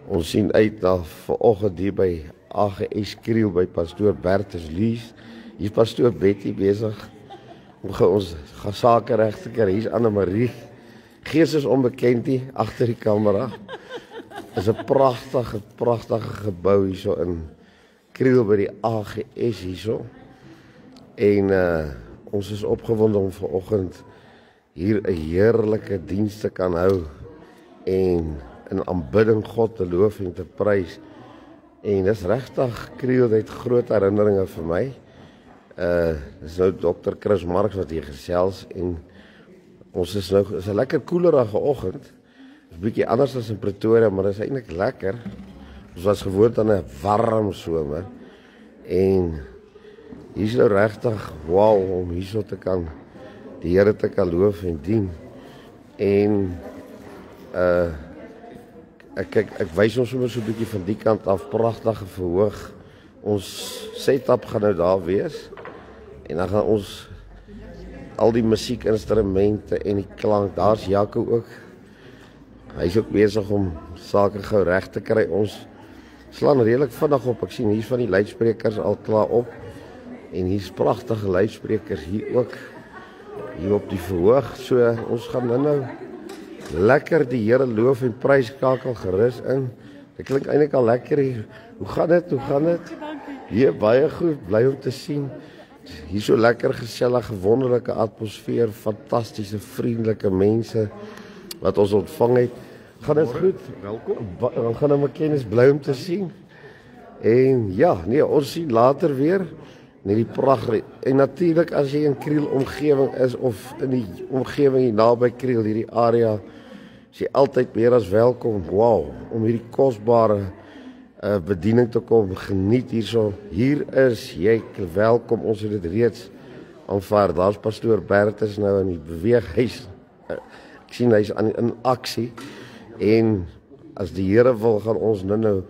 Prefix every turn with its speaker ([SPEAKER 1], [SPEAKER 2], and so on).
[SPEAKER 1] Ons sien uit na vanoggend hier by AGS Kriel by Pastoor Bertus Lies. Hier is Pastoor Betty besig om ons sake reg te kry. Hier is Anne-Marie. Gees is onbekend hier agter die kamera. Is 'n pragtige gebou hierso in Kriel by die AGS hierso. En ons is opgewonde om vanoggend hier 'n heerlike diens te kan hou en in aanbidding God te loof en te prys. En dis regtig Kriel het groot herinneringe vir my. Dis nou Dr. Chris Marx wat hier gesels en ons is nou, is 'n lekker koelerige oggend. Dis 'n bietjie anders as in Pretoria, maar dis eintlik lekker. Ons was gewoond aan 'n warm somer en hier is nou regtig wow om hierso te kan die Here te kan loof en dien. En ek wys ons sommer so 'n bietjie van die kant af, pragtige verhoog. Ons setup gaan nou daar wees en dan gaan ons al die musiekinstrumente en die klank, daar's Jaco ook. Hy's ook besig om sake gou reg te kry. Ons slaan redelik vinnig op. Ek sien hier's van die luidsprekers al klaar op en hier's pragtige luidsprekers hier ook hier op die verhoog. So ons gaan nou lekker die Here loof en prys, skakel gerus in. Dit klink eintlik al lekker hier. Hoe gaan dit? Hier baie goed, bly om te sien. Hier so lekker gesellige, wonderlike atmosfeer, fantastiese, vriendelike mense wat ons ontvang het. Gaan dit goed?
[SPEAKER 2] Welkom.
[SPEAKER 1] Dan gaan nou kennis, bly om te sien. En ja, nee, ons sien later weer. Nee, die pragtig. En natuurlik as jy in Kriel omgewing is of in die omgewing hier naby Kriel, hierdie area, is jy altyd meer as welkom. Wow, om hierdie kosbare bediening te kom geniet hierso. Hier is jy welkom. Ons het dit reeds aanvaar. Daar's Pastoor Bertus nou in die beweeghuis. Ek sien hy's in aksie en as die Here wil gaan ons nou